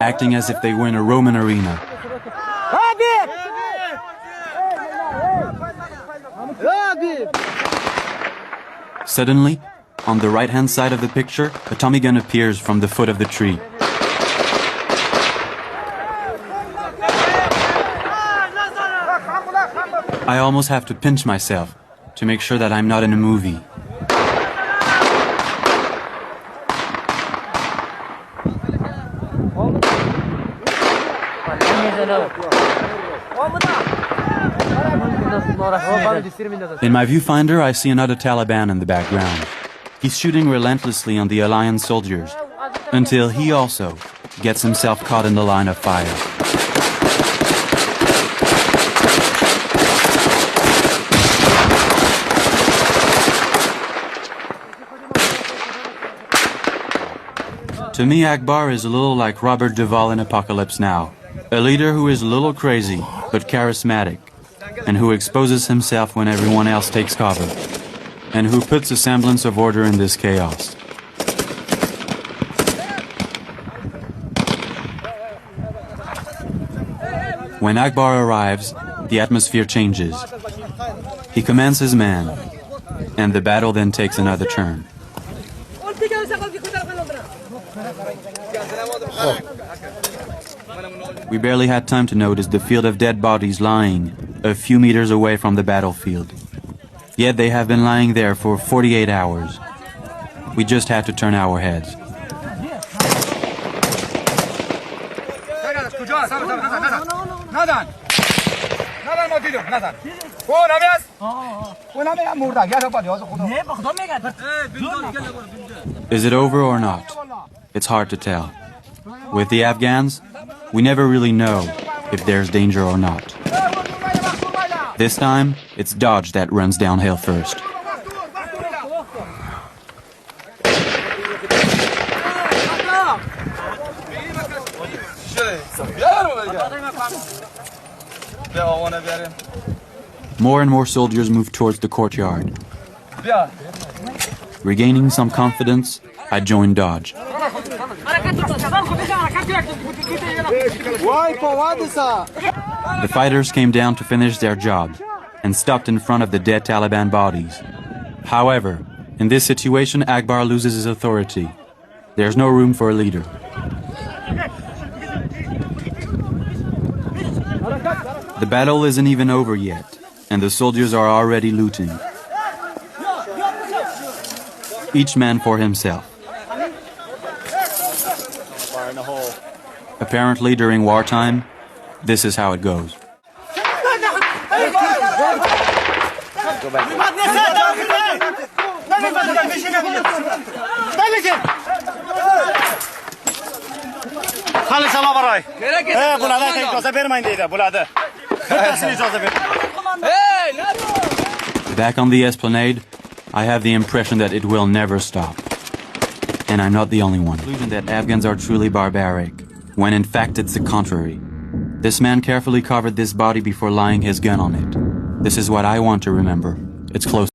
acting as if they were in a Roman arena. Suddenly, on the right-hand side of the picture, a Tommy gun appears from the foot of the tree. I almost have to pinch myself to make sure that I'm not in a movie. In my viewfinder, I see another Taliban in the background. He's shooting relentlessly on the Alliance soldiers until he also gets himself caught in the line of fire. To me, Akbar is a little like Robert Duvall in Apocalypse Now. A leader who is a little crazy, but charismatic, and who exposes himself when everyone else takes cover, and who puts a semblance of order in this chaos. When Akbar arrives, the atmosphere changes. He commands his man, and the battle then takes another turn. We barely had time to notice the field of dead bodies lying a few meters away from the battlefield. Yet they have been lying there for 48 hours. We just had to turn our heads. Is it over or not? It's hard to tell. With the Afghans, we never really know if there's danger or not. This time, it's Dodge that runs downhill first. More and more soldiers move towards the courtyard. Regaining some confidence, I join Dodge. The fighters came down to finish their job and stopped in front of the dead Taliban bodies. However, in this situation, Akbar loses his authority. There's no room for a leader. The battle isn't even over yet, and the soldiers are already looting. Each man for himself. Apparently, during wartime, this is how it goes. Back on the esplanade, I have the impression that it will never stop. And I'm not the only one. The conclusion that Afghans are truly barbaric, when in fact it's the contrary. This man carefully covered this body before laying his gun on it. This is what I want to remember. It's close.